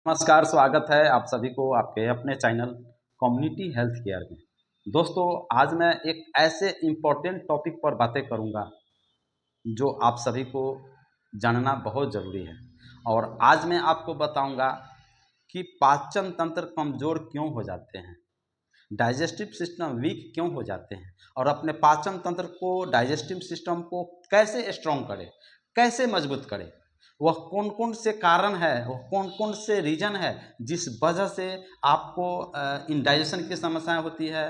नमस्कार, स्वागत है आप सभी को आपके अपने चैनल कम्युनिटी हेल्थ केयर में। दोस्तों, आज मैं एक ऐसे इम्पोर्टेंट टॉपिक पर बातें करूंगा जो आप सभी को जानना बहुत ज़रूरी है। और आज मैं आपको बताऊंगा कि पाचन तंत्र कमज़ोर क्यों हो जाते हैं, डाइजेस्टिव सिस्टम वीक क्यों हो जाते हैं और अपने पाचन तंत्र को, डाइजेस्टिव सिस्टम को कैसे स्ट्रॉन्ग करें, कैसे मजबूत करें। वह कौन कौन से कारण है, वह कौन कौन से रीजन है जिस वजह से आपको इंडाइजेशन की समस्याएं होती है,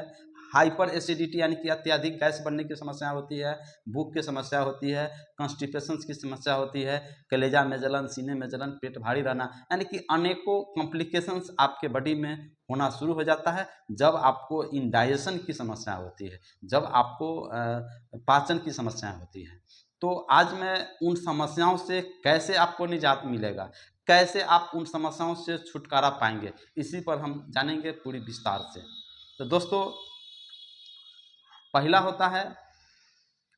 हाइपर एसिडिटी यानी कि अत्यधिक गैस बनने की समस्या होती है, भूख की समस्या होती है, कॉन्स्टिपेशन की समस्या होती है, कलेजा में जलन, सीने में जलन, पेट भारी रहना, यानी कि अनेकों कॉम्प्लिकेशंस आपके बॉडी में होना शुरू हो जाता है जब आपको इंडाइजेशन की समस्या होती है, जब आपको पाचन की समस्याएं होती है। तो आज मैं उन समस्याओं से कैसे आपको निजात मिलेगा, कैसे आप उन समस्याओं से छुटकारा पाएंगे, इसी पर हम जानेंगे पूरी विस्तार से। तो दोस्तों, पहला होता है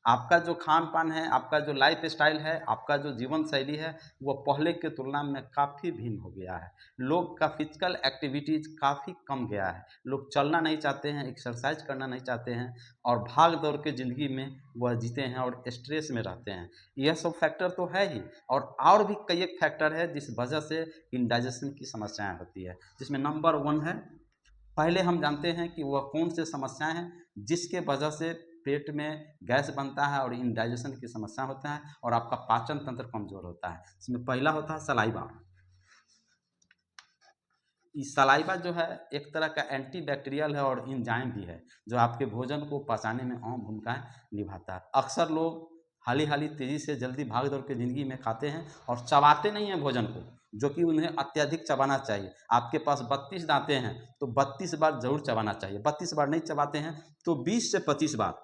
आपका जो खान पान है, आपका जो लाइफ स्टाइल है, आपका जो जीवन शैली है, वो पहले के तुलना में काफ़ी भिन्न हो गया है। लोग का फिजिकल एक्टिविटीज़ काफ़ी कम गया है। लोग चलना नहीं चाहते हैं, एक्सरसाइज करना नहीं चाहते हैं और भाग दौड़ के ज़िंदगी में वह जीते हैं और स्ट्रेस में रहते हैं। यह सब फैक्टर तो है ही, और भी कई एक फैक्टर है जिस वजह से इंडाइजेशन की समस्याएं होती है, जिसमें नंबर 1 है, पहले हम जानते हैं कि वह कौन से समस्याएं हैं जिसके वजह से पेट में गैस बनता है और इंडाइजेशन की समस्या होता है और आपका पाचन तंत्र कमजोर होता है। इसमें पहला होता है सलाइवा। इस सलाइवा जो है एक तरह का एंटी बैक्टीरियल है और इंजाइम भी है जो आपके भोजन को पचाने में अहम भूमिका निभाता है। अक्सर लोग हाली हाली तेजी से जल्दी भाग दौड़ के ज़िंदगी में खाते हैं और चबाते नहीं हैं भोजन को, जो कि उन्हें अत्यधिक चबाना चाहिए। आपके पास 32 दांतें हैं तो 32 बार जरूर चबाना चाहिए। 32 बार नहीं चबाते हैं तो 20 से 25 बार।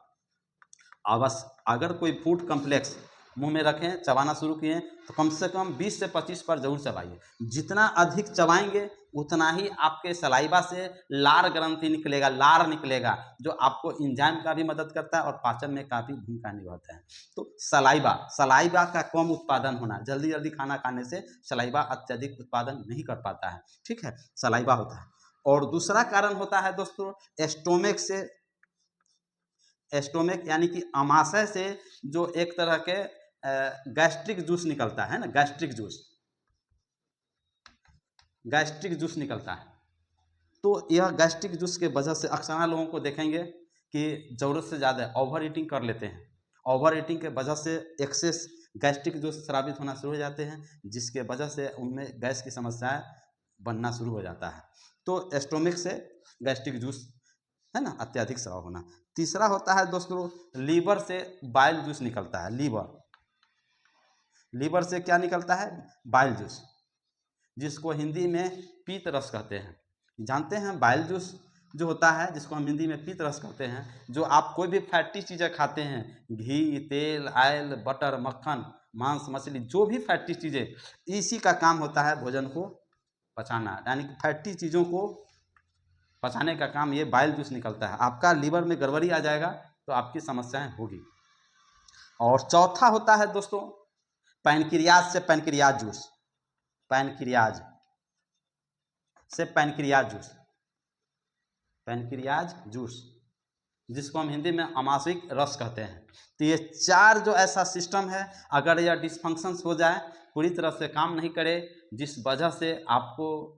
अगर कोई फूड कम्प्लेक्स मुंह में रखें, चबाना शुरू किए तो कम से कम 20 से 25 बार जरूर चबाइए। जितना अधिक चबाएंगे उतना ही आपके सलाइवा से लार ग्रंथि निकलेगा, लार निकलेगा, जो आपको इंजाइम का भी मदद करता है और पाचन में काफ़ी भूमिका निभाता है। तो सलाइवा सलाइवा का कम उत्पादन होना, जल्दी जल्दी खाना खाने से सलाइवा अत्यधिक उत्पादन नहीं कर पाता है, ठीक है, सलाइवा होता है। और दूसरा कारण होता है दोस्तों एस्टोमेक से, एस्टोमेक यानी कि अमाशय से जो एक तरह के गैस्ट्रिक जूस निकलता है ना, गैस्ट्रिक जूस निकलता है। तो यह गैस्ट्रिक जूस के वजह से अक्सर लोगों को देखेंगे कि ज़रूरत से ज़्यादा ओवर ईटिंग कर लेते हैं। ओवर ईटिंग के वजह से एक्सेस गैस्ट्रिक जूस स्रावित होना शुरू हो जाते हैं, जिसके वजह से उनमें गैस की समस्याएं बनना शुरू हो जाता है। तो एस्टोमिक से गैस्ट्रिक जूस है ना, अत्यधिक स्राव होना। तीसरा होता है दोस्तों लीवर से बाइल जूस निकलता है। लीवर से क्या निकलता है? बाइल जूस, जिसको हिंदी में पीत रस कहते हैं। जानते हैं बाइल जूस जो होता है, जिसको हम हिंदी में पीत रस कहते हैं, जो आप कोई भी फैटी चीज़ें खाते हैं, घी, तेल, ऑयल, बटर, मक्खन, मांस, मछली, जो भी फैटी चीज़ें, इसी का काम होता है भोजन को पचाना, यानी कि फैटी चीज़ों को पचाने का काम ये बाइल जूस निकलता है। आपका लीवर में गड़बड़ी आ जाएगा तो आपकी समस्याएं होगी। और चौथा होता है दोस्तों पैनक्रियाज से पैनक्रियाज जूस, पैनक्रियाज से पैनक्रियाज जूस, जिसको हम हिंदी में अमाशयिक रस कहते हैं। तो ये चार जो ऐसा सिस्टम है, अगर यह डिसफंक्शंस हो जाए, पूरी तरह से काम नहीं करे, जिस वजह से आपको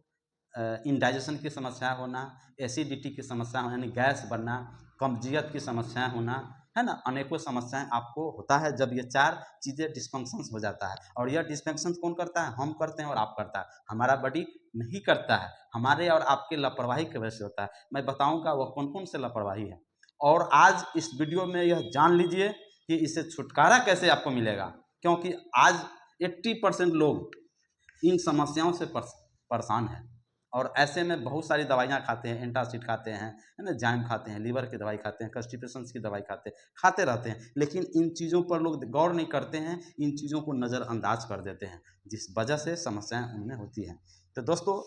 इंडाइजेशन की समस्या होना, एसिडिटी की समस्या होना यानी गैस बनना, कब्जियत की समस्याएं होना, है ना, अनेकों समस्याएं आपको होता है जब ये चार चीज़ें डिस्फंक्शंस हो जाता है। और यह डिस्फंक्शंस कौन करता है? हम करते हैं और आप करता है, हमारा बॉडी नहीं करता है, हमारे और आपके लापरवाही की वजह से होता है। मैं बताऊंगा वह कौन कौन से लापरवाही है, और आज इस वीडियो में यह जान लीजिए कि इससे छुटकारा कैसे आपको मिलेगा, क्योंकि आज 80% लोग इन समस्याओं से परेशान हैं। और ऐसे में बहुत सारी दवाइयाँ खाते हैं, एंटासिड खाते हैं, है ना, जाइम खाते हैं, लीवर की दवाई खाते हैं, कॉन्स्टिपेशन की दवाई खाते रहते हैं, लेकिन इन चीज़ों पर लोग गौर नहीं करते हैं, इन चीज़ों को नज़रअंदाज कर देते हैं, जिस वजह से समस्याएं उनमें होती हैं। तो दोस्तों,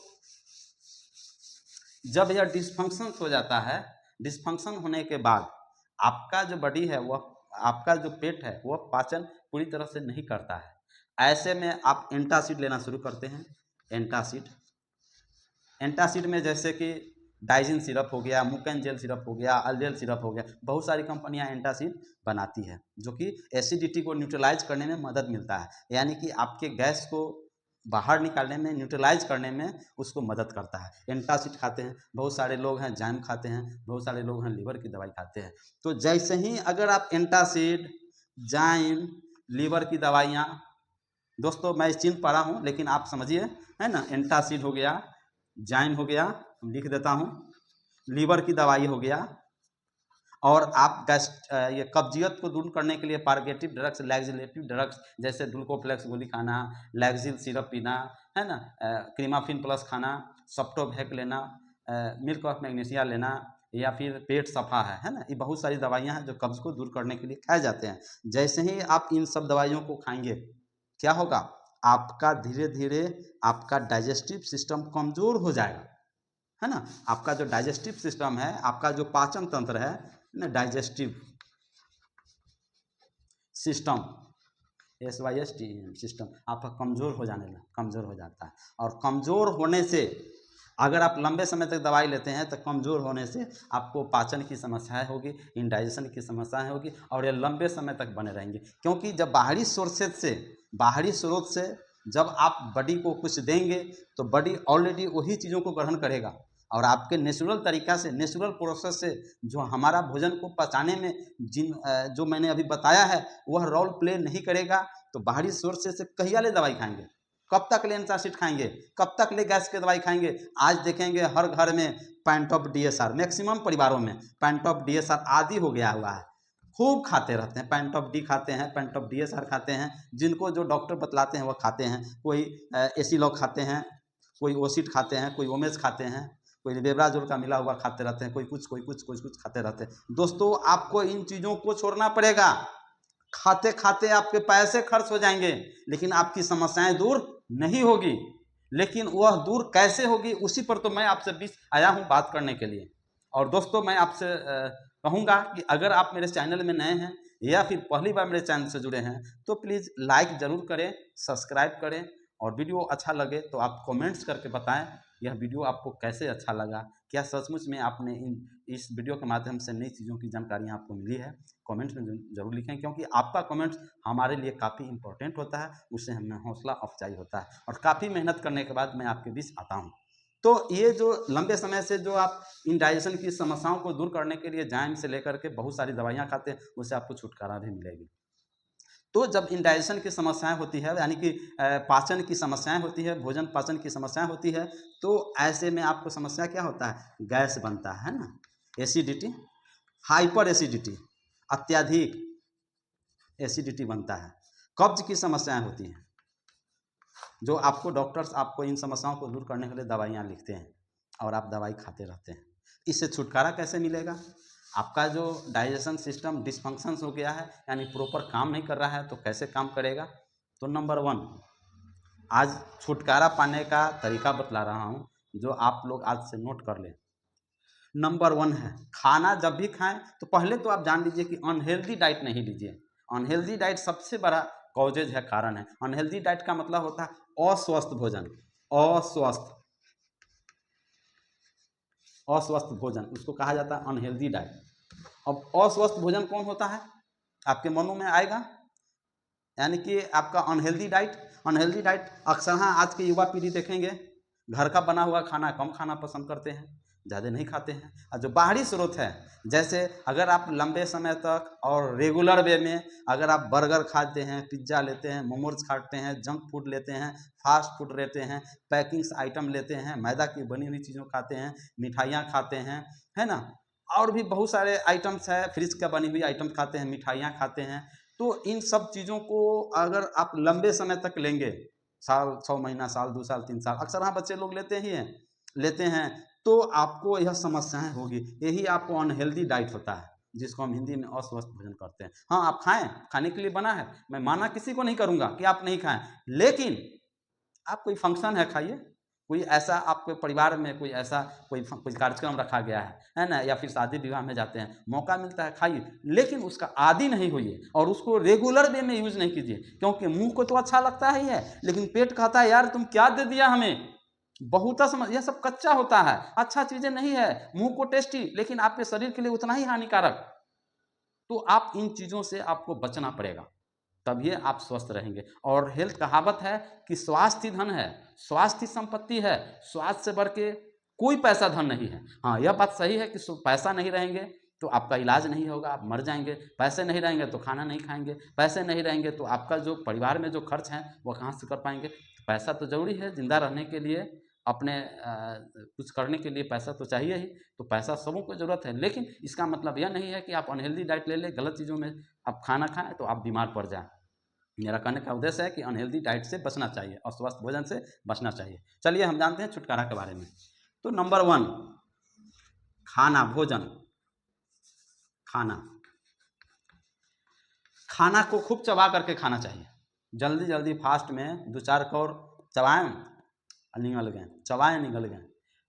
जब यह डिस्फंक्शन हो जाता है, डिस्फंक्शन होने के बाद आपका जो बॉडी है, वह आपका जो पेट है, वह पाचन पूरी तरह से नहीं करता है। ऐसे में आप एंटासिड लेना शुरू करते हैं। एंटासिड एंटासिड में जैसे कि डाइजिन सिरप हो गया, मुकेन जेल सिरप हो गया, अल्डेल सिरप हो गया, बहुत सारी कंपनियां एंटासिड बनाती है जो कि एसिडिटी को न्यूट्रलाइज करने में मदद मिलता है, यानी कि आपके गैस को बाहर निकालने में, न्यूट्रलाइज करने में उसको मदद करता है। एंटासिड खाते हैं बहुत सारे लोग हैं, जाइम खाते हैं बहुत सारे लोग हैं, लीवर की दवाई खाते हैं। तो जैसे ही अगर आप एंटासिड, जाइम, लीवर की दवाइयाँ, दोस्तों मैं चिन्ह पढ़ा हूँ लेकिन आप समझिए, है ना, एंटासिड हो गया, जाइम हो गया, लिख देता हूँ, लीवर की दवाई हो गया, और आप गैस ये कब्जियत को दूर करने के लिए पार्गेटिव ड्रग्स, लैक्सिलेटिव ड्रग्स जैसे ग्लूकोफ्लेक्स गोली खाना, लैक्सिल सिरप पीना, है ना, क्रीमाफिन प्लस खाना, सप्टोभैक लेना, मिल्क ऑफ मैग्नीशिया लेना, या फिर पेट सफा है ना, ये बहुत सारी दवाइयाँ हैं जो कब्ज को दूर करने के लिए खाए जाते हैं। जैसे ही आप इन सब दवाइयों को खाएंगे क्या होगा, आपका धीरे धीरे आपका डाइजेस्टिव सिस्टम कमज़ोर हो जाएगा, है ना। आपका जो डाइजेस्टिव सिस्टम है, आपका जो पाचन तंत्र है ना, डाइजेस्टिव सिस्टम, SYST सिस्टम आपका कमज़ोर हो जाता है। और कमज़ोर होने से अगर आप लंबे समय तक दवाई लेते हैं तो कमज़ोर होने से आपको पाचन की समस्याएं होगी, इंडाइजेशन की समस्याएं होगी, और ये लंबे समय तक बने रहेंगे। क्योंकि जब बाहरी स्रोत से जब आप बॉडी को कुछ देंगे तो बॉडी ऑलरेडी वही चीज़ों को ग्रहण करेगा, और आपके नेचुरल तरीका से, नेचुरल प्रोसेस से जो हमारा भोजन को पचाने में जो मैंने अभी बताया है वह रोल प्ले नहीं करेगा, तो बाहरी सोर्स से कहिया ले दवाई खाएंगे, कब तक ले एंटासिड खाएंगे, कब तक ले गैस की दवाई खाएंगे। आज देखेंगे हर घर में पैंटॉप DSR, मैक्सिमम परिवारों में पैंटॉप DSR आदि हो गया हुआ है, खूब खाते रहते हैं, पैंटॉप डी खाते हैं, पैंटॉप DSR खाते हैं, जिनको जो डॉक्टर बतलाते हैं वह खाते हैं। कोई एसिलॉक खाते हैं, कोई ओसिट खाते हैं, कोई ओमेज खाते हैं, कोई बेब्राजोल का मिला हुआ खाते रहते हैं, कोई कुछ खाते रहते हैं। दोस्तों आपको इन चीज़ों को छोड़ना पड़ेगा। खाते खाते आपके पैसे खर्च हो जाएंगे लेकिन आपकी समस्याएं दूर नहीं होगी। लेकिन वह दूर कैसे होगी उसी पर तो मैं आपसे बीच आया हूं बात करने के लिए। और दोस्तों मैं आपसे कहूँगा कि अगर आप मेरे चैनल में नए हैं या फिर पहली बार मेरे चैनल से जुड़े हैं तो प्लीज़ लाइक ज़रूर करें, सब्सक्राइब करें, और वीडियो अच्छा लगे तो आप कमेंट्स करके बताएं यह वीडियो आपको कैसे अच्छा लगा, क्या सचमुच में आपने इस वीडियो के माध्यम से नई चीज़ों की जानकारियाँ आपको मिली है। कमेंट्स में ज़रूर लिखें, क्योंकि आपका कमेंट्स हमारे लिए काफ़ी इंपॉर्टेंट होता है, उससे हमें हौसला अफजाई होता है, और काफ़ी मेहनत करने के बाद मैं आपके बीच आता हूँ। तो ये जो लंबे समय से जो आप इंडाइजेशन की समस्याओं को दूर करने के लिए जाइम से लेकर के बहुत सारी दवाइयाँ खाते हैं, उससे आपको छुटकारा भी मिलेगी। तो जब इंडाइजेशन की समस्याएं होती है, यानी कि पाचन की समस्याएं होती है, भोजन पाचन की समस्याएं होती है, तो ऐसे में आपको समस्या क्या होता है, गैस बनता है ना, एसिडिटी, हाइपर एसिडिटी, अत्यधिक एसिडिटी बनता है, कब्ज की समस्याएं होती हैं, जो आपको डॉक्टर्स आपको इन समस्याओं को दूर करने के लिए दवाइयाँ लिखते हैं और आप दवाई खाते रहते हैं। इससे छुटकारा कैसे मिलेगा, आपका जो डाइजेशन सिस्टम डिसफंक्शन हो गया है, यानी प्रॉपर काम नहीं कर रहा है, तो कैसे काम करेगा। तो नंबर 1 आज छुटकारा पाने का तरीका बतला रहा हूँ, जो आप लोग आज से नोट कर लें। नंबर 1 है, खाना जब भी खाएं तो पहले तो आप जान लीजिए कि अनहेल्दी डाइट नहीं लीजिए। अनहेल्दी डाइट सबसे बड़ा कॉजेज है, कारण है। अनहेल्दी डाइट का मतलब होता है अस्वस्थ भोजन, अस्वस्थ भोजन, उसको कहा जाता है अनहेल्दी डाइट। अब अस्वस्थ भोजन कौन होता है आपके मनों में आएगा, यानी कि आपका अनहेल्दी डाइट अक्सर हाँ आज की युवा पीढ़ी देखेंगे घर का बना हुआ खाना कम खाना पसंद करते हैं, ज़्यादा नहीं खाते हैं। और जो बाहरी स्रोत है, जैसे अगर आप लंबे समय तक और रेगुलर वे में अगर आप बर्गर खाते हैं, पिज्ज़ा लेते हैं, मोमोज खाते हैं, जंक फूड लेते हैं, फास्ट फूड लेते हैं, पैकिंग्स आइटम लेते हैं, मैदा की बनी हुई चीज़ों खाते हैं, मिठाइयाँ खाते हैं, है ना, और भी बहुत सारे आइटम्स है, फ्रिज का बनी हुई आइटम खाते हैं, मिठाइयाँ खाते हैं। तो इन सब चीज़ों को अगर आप लंबे समय तक लेंगे, साल 6 महीना, साल 2 साल 3 साल, अक्सर हाँ बच्चे लोग लेते हैं, तो आपको यह समस्याएं होगी। यही आपको अनहेल्दी डाइट होता है, जिसको हम हिंदी में अस्वस्थ भोजन करते हैं। हाँ आप खाएं, खाने के लिए बना है, मैं माना किसी को नहीं करूँगा कि आप नहीं खाएं, लेकिन आप कोई फंक्शन है खाइए, कोई ऐसा आपके परिवार में कोई कार्यक्रम रखा गया है ना, या फिर शादी विवाह में जाते हैं, मौका मिलता है खाइए, लेकिन उसका आदी नहीं होइए और उसको रेगुलर वे में यूज नहीं कीजिए। क्योंकि मुंह को तो अच्छा लगता ही है, लेकिन पेट कहता है यार तुम क्या दे दिया हमें, बहुत यह सब कच्चा होता है, अच्छा चीज़ें नहीं है, मुंह को टेस्टी लेकिन आपके शरीर के लिए उतना ही हानिकारक। तो आप इन चीज़ों से आपको बचना पड़ेगा, तभी आप स्वस्थ रहेंगे। और हेल्थ कहावत है कि स्वास्थ्य ही धन है, स्वास्थ्य ही संपत्ति है, स्वास्थ्य से बढ़ के कोई पैसा धन नहीं है। हाँ, यह बात सही है कि पैसा नहीं रहेंगे तो आपका इलाज नहीं होगा, आप मर जाएंगे। पैसे नहीं रहेंगे तो खाना नहीं खाएंगे, पैसे नहीं रहेंगे तो आपका जो परिवार में जो खर्च है वो कहाँ से कर पाएंगे। पैसा तो जरूरी है जिंदा रहने के लिए, अपने कुछ करने के लिए पैसा तो चाहिए ही। तो पैसा सबों को ज़रूरत है, लेकिन इसका मतलब यह नहीं है कि आप अनहेल्दी डाइट ले लें, गलत चीज़ों में आप खाना खाएं तो आप बीमार पड़ जाएं। मेरा कहने का उद्देश्य है कि अनहेल्दी डाइट से बचना चाहिए और स्वस्थ भोजन से बचना चाहिए। चलिए हम जानते हैं छुटकारा के बारे में। तो नंबर 1, खाना, भोजन, खाना। खाना को खूब चबा करके खाना चाहिए, जल्दी जल्दी फास्ट में 2-4 कौर चबाएं और निगल गए, चबाएं निगल गए।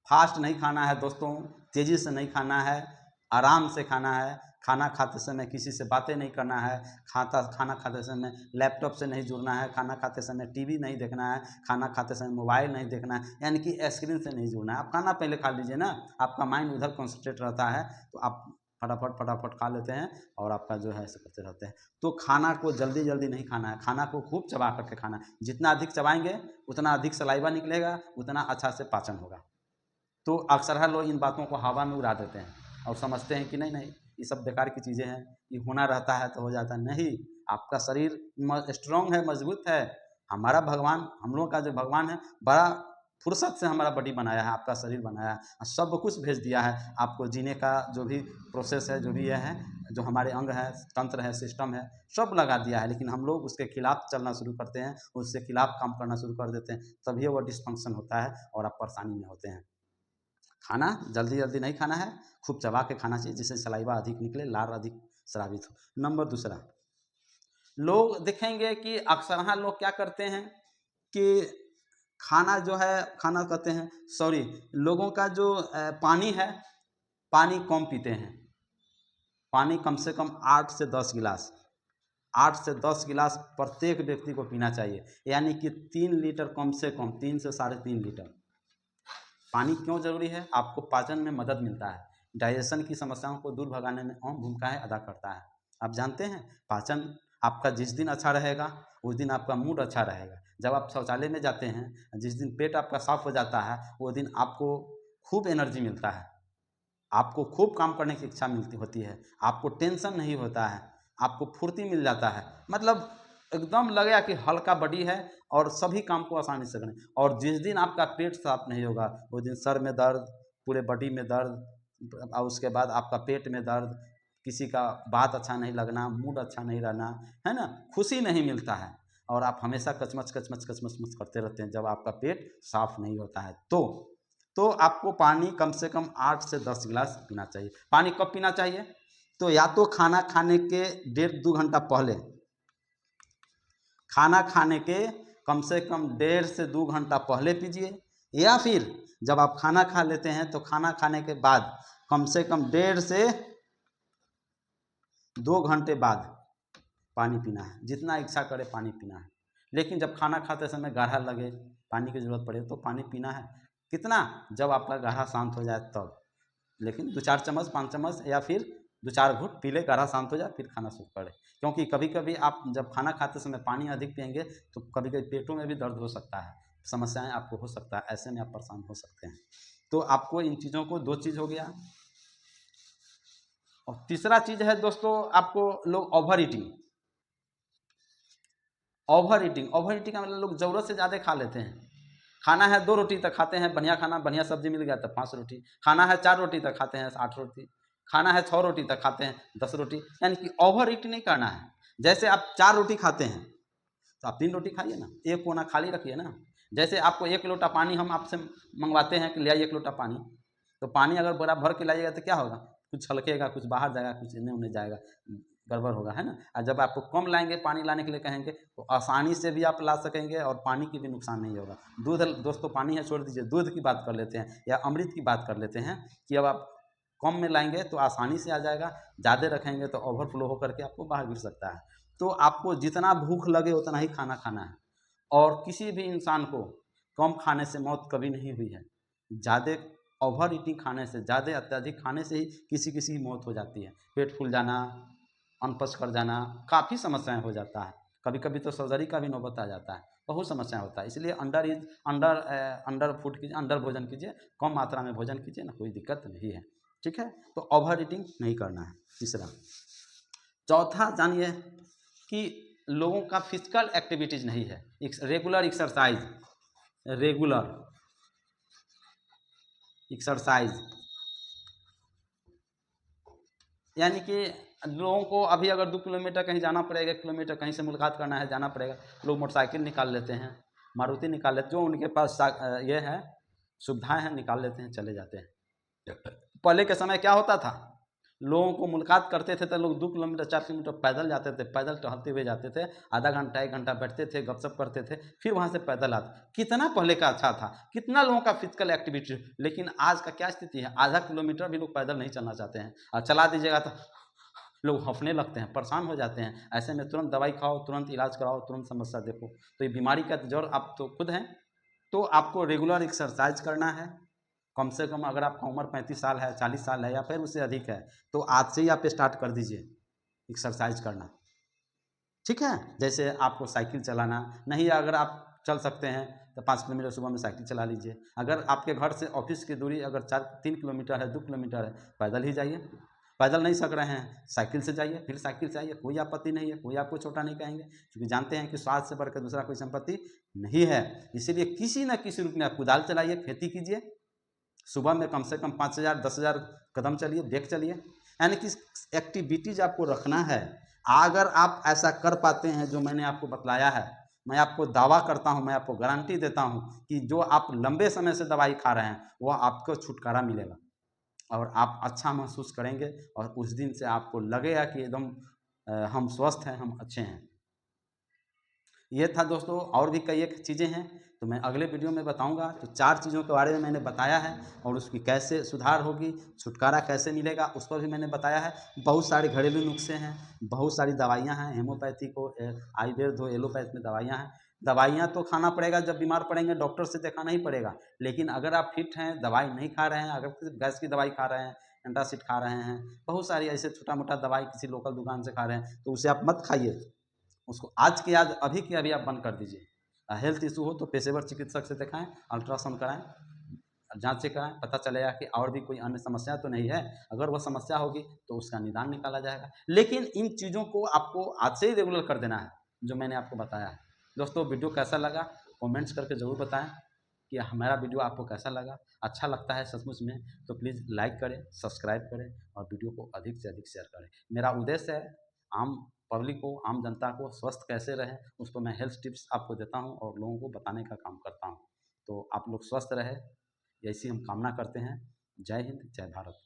फास्ट नहीं खाना है दोस्तों, तेज़ी से नहीं खाना है, आराम से खाना है। खाना खाते समय किसी से बातें नहीं करना है, खाना खाते समय लैपटॉप से नहीं जुड़ना है, खाना खाते समय टीवी नहीं देखना है, खाना खाते समय मोबाइल नहीं देखना है, यानी कि स्क्रीन से नहीं जुड़ना है। आप खाना पहले खा लीजिए ना, आपका माइंड उधर कॉन्सेंट्रेट रहता है तो आप फटाफट फटाफट खा लेते हैं और आपका जो है ऐसे करते रहते हैं। तो खाना को जल्दी जल्दी नहीं खाना है, खाना को खूब चबा करके खाना है। जितना अधिक चबाएंगे उतना अधिक सलाइवा निकलेगा, उतना अच्छा से पाचन होगा। तो अक्सर लोग इन बातों को हवा में उड़ा देते हैं और समझते हैं कि नहीं नहीं ये सब बेकार की चीज़ें हैं, ये होना रहता है तो हो जाता है। नहीं, आपका शरीर स्ट्रांग है, मजबूत है। हमारा भगवान, हम लोगों का जो भगवान है, बड़ा फुर्सत से हमारा बॉडी बनाया है, आपका शरीर बनाया है और सब कुछ भेज दिया है आपको जीने का जो भी प्रोसेस है, जो भी यह है, जो हमारे अंग है, तंत्र है, सिस्टम है, सब लगा दिया है। लेकिन हम लोग उसके खिलाफ चलना शुरू करते हैं, उसके खिलाफ काम करना शुरू कर देते हैं, तभी वो डिस्फंक्शन होता है और आप परेशानी में होते हैं। खाना जल्दी जल्दी नहीं खाना है, खूब चबा के खाना चाहिए जिससे सलाइवा अधिक निकले, लार अधिक स्रावित हो। नंबर 2, लोग देखेंगे कि अक्सर लोग क्या करते हैं कि खाना जो है, खाना कहते हैं, सॉरी, लोगों का जो पानी है, पानी कम पीते हैं। पानी कम से कम 8 से 10 गिलास, 8 से 10 गिलास प्रत्येक व्यक्ति को पीना चाहिए, यानी कि 3 लीटर कम से कम, 3 से 3.5 लीटर। पानी क्यों जरूरी है? आपको पाचन में मदद मिलता है, डाइजेशन की समस्याओं को दूर भगाने में अहम भूमिकाएं अदा करता है। आप जानते हैं, पाचन आपका जिस दिन अच्छा रहेगा उस दिन आपका मूड अच्छा रहेगा। जब आप शौचालय में जाते हैं, जिस दिन पेट आपका साफ हो जाता है वो दिन आपको खूब एनर्जी मिलता है, आपको खूब काम करने की इच्छा मिलती होती है, आपको टेंशन नहीं होता है, आपको फुर्ती मिल जाता है। मतलब एकदम लगेगा कि हल्का बॉडी है और सभी काम को आसानी से करें। और जिस दिन आपका पेट साफ नहीं होगा उस दिन सर में दर्द, पूरे बॉडी में दर्द और उसके बाद आपका पेट में दर्द, किसी का बात अच्छा नहीं लगना, मूड अच्छा नहीं रहना, है ना, खुशी नहीं मिलता है और आप हमेशा कचमच कचमच कचमच मच करते रहते हैं जब आपका पेट साफ नहीं होता है। तो आपको पानी कम से कम 8 से 10 गिलास पीना चाहिए। पानी कब पीना चाहिए? तो या तो खाना खाने के 1.5-2 घंटा पहले, खाना खाने के कम से कम 1.5 से 2 घंटा पहले पीजिए, या फिर जब आप खाना खा लेते हैं तो खाना खाने के बाद कम से कम 1.5 से 2 घंटे बाद पानी पीना है। जितना इच्छा करे पानी पीना है, लेकिन जब खाना खाते समय गाढ़ा लगे, पानी की ज़रूरत पड़े तो पानी पीना है। कितना? जब आपका गाढ़ा शांत हो जाए तब। लेकिन 2-4 चम्मच, 5 चम्मच या फिर 2-4 घूंट पी ले, गाढ़ा शांत हो जाए, फिर खाना शुरू करें। क्योंकि कभी कभी आप जब खाना खाते समय पानी अधिक पियेंगे तो कभी कभी पेटों में भी दर्द हो सकता है, समस्याएं आपको हो सकता है, ऐसे में आप परेशान हो सकते हैं। तो आपको इन चीज़ों को, 2 चीज़ हो गया। और तीसरा चीज़ है दोस्तों, आपको लोग over eating, over eating, over eating का मतलब लोग ज़रूरत से ज़्यादा खा लेते हैं। खाना है 2 रोटी तक खाते हैं, बढ़िया खाना, बढ़िया सब्जी मिल गया तो 5 रोटी। खाना है 4 रोटी तक खाते हैं 8 रोटी। खाना है 6 रोटी तक खाते हैं 10 रोटी। यानी कि ओवर ईट नहीं करना है। जैसे आप 4 रोटी खाते हैं तो आप 3 रोटी खाइए ना, एक कोना खाली रखिए ना। जैसे आपको 1 लोटा पानी हम आपसे मंगवाते हैं कि ले आइए 1 लोटा पानी, तो पानी अगर बड़ा भर के लाइएगा तो क्या होगा? कुछ छलकेगा, कुछ बाहर जाएगा, कुछ इन्हें उन्हें जाएगा, गड़बड़ होगा, है ना। और जब आपको कम लाएंगे, पानी लाने के लिए कहेंगे तो आसानी से भी आप ला सकेंगे और पानी की भी नुकसान नहीं होगा। दूध दोस्तों, पानी है छोड़ दीजिए, दूध की बात कर लेते हैं या अमृत की बात कर लेते हैं कि अब आप कम में लाएंगे तो आसानी से आ जाएगा, ज़्यादा रखेंगे तो ओवरफ्लो होकर के आपको बाहर गिर सकता है। तो आपको जितना भूख लगे उतना ही खाना खाना है। और किसी भी इंसान को कम खाने से मौत कभी नहीं हुई है। ज़्यादा ओवर ईटिंग खाने से, ज़्यादा अत्यधिक खाने से ही किसी किसी की मौत हो जाती है। पेट फूल जाना, अनपच कर जाना, काफ़ी समस्याएं हो जाता है। कभी कभी तो सर्जरी का भी नौबत आ जाता है, बहुत समस्याएं होता है। इसलिए अंडर फूड कीजिए, अंडर भोजन कीजिए, कम मात्रा में भोजन कीजिए ना, कोई दिक्कत नहीं है। ठीक है, तो ओवर ईटिंग नहीं करना है। तीसरा, चौथा जानिए कि लोगों का फिजिकल एक्टिविटीज नहीं है, रेगुलर एक्सरसाइज, रेगुलर एक्सरसाइज यानी कि लोगों को अभी अगर 2 किलोमीटर कहीं जाना पड़ेगा, 1 किलोमीटर कहीं से मुलाकात करना है, जाना पड़ेगा, लोग मोटरसाइकिल निकाल लेते हैं, मारुति निकाल लेते हैं, जो उनके पास ये है सुविधाएं हैं, निकाल लेते हैं, चले जाते हैं। पहले के समय क्या होता था, लोगों को मुलाकात करते थे तो लोग 2 किलोमीटर 4 किलोमीटर पैदल जाते थे, पैदल टहलते हुए जाते थे, आधा घंटा 1 घंटा बैठते थे, गपशप करते थे, फिर वहाँ से पैदल आते। कितना पहले का अच्छा था, कितना लोगों का फिजिकल एक्टिविटी। लेकिन आज का क्या स्थिति है, आधा किलोमीटर भी लोग पैदल नहीं चलना चाहते हैं, और चला दीजिएगा तो लोग हंफने लगते हैं, परेशान हो जाते हैं। ऐसे में तुरंत दवाई खाओ, तुरंत इलाज कराओ, तुरंत समस्या देखो। तो ये बीमारी का जड़ आप तो खुद हैं। तो आपको रेगुलर एक्सरसाइज करना है। कम से कम अगर आपका उम्र 35 साल है, 40 साल है या फिर उससे अधिक है, तो आज से ही आप स्टार्ट कर दीजिए एक्सरसाइज करना। ठीक है, जैसे आपको साइकिल चलाना नहीं, अगर आप चल सकते हैं तो 5 किलोमीटर सुबह में साइकिल चला लीजिए। अगर आपके घर से ऑफिस की दूरी अगर 3 किलोमीटर है, 2 किलोमीटर है, पैदल ही जाइए। पैदल नहीं सक रहे हैं, साइकिल से जाइए, फिर साइकिल से आइए, कोई आपत्ति नहीं है, कोई आपको छोटा नहीं कहेंगे, क्योंकि जानते हैं कि स्वास्थ्य से बढ़कर दूसरा कोई संपत्ति नहीं है। इसीलिए किसी न किसी रूप में आप कुदाल चलाइए, खेती कीजिए, सुबह में कम से कम 5,000 10,000 कदम चलिए, डेक चलिए। यानी कि एक्टिविटीज आपको रखना है। अगर आप ऐसा कर पाते हैं जो मैंने आपको बतलाया है, मैं आपको दावा करता हूं, मैं आपको गारंटी देता हूं कि जो आप लंबे समय से दवाई खा रहे हैं वह आपको छुटकारा मिलेगा, और आप अच्छा महसूस करेंगे, और उस दिन से आपको लगेगा कि एकदम हम स्वस्थ हैं, हम अच्छे हैं। ये था दोस्तों, और भी कई एक चीज़ें हैं तो मैं अगले वीडियो में बताऊंगा। तो 4 चीज़ों के बारे में मैंने बताया है, और उसकी कैसे सुधार होगी, छुटकारा कैसे मिलेगा, उस पर भी मैंने बताया है। बहुत सारे घरेलू नुस्खे हैं, बहुत सारी दवाइयाँ हैं, हेमोपैथी को आयुर्वेद हो, एलोपैथ में दवाइयाँ हैं। दवाइयाँ तो खाना पड़ेगा, जब बीमार पड़ेंगे डॉक्टर से दिखाना ही पड़ेगा। लेकिन अगर आप फिट हैं, दवाई नहीं खा रहे हैं, अगर सिर्फ गैस की दवाई खा रहे हैं, एंटासिड खा रहे हैं, बहुत सारी ऐसे छोटा मोटा दवाई किसी लोकल दुकान से खा रहे हैं, तो उसे आप मत खाइए। उसको आज के आज, अभी के अभी आप बंद कर दीजिए। हेल्थ इशू हो तो पेशेवर चिकित्सक से दिखाएं, अल्ट्रासाउंड कराएं, जांचें कराएं, पता चलेगा कि और भी कोई अन्य समस्या तो नहीं है। अगर वह समस्या होगी तो उसका निदान निकाला जाएगा। लेकिन इन चीज़ों को आपको आज से ही रेगुलर कर देना है, जो मैंने आपको बताया है। दोस्तों, वीडियो कैसा लगा कमेंट्स करके ज़रूर बताएं कि हमारा वीडियो आपको कैसा लगा। अच्छा लगता है सचमुच में तो प्लीज़ लाइक करें, सब्सक्राइब करें, और वीडियो को अधिक से अधिक शेयर करें। मेरा उद्देश्य है आम पब्लिक को, आम जनता को स्वस्थ कैसे रहें, उस पर मैं हेल्थ टिप्स आपको देता हूं और लोगों को बताने का काम करता हूं। तो आप लोग स्वस्थ रहे, ऐसी हम कामना करते हैं। जय हिंद, जय भारत।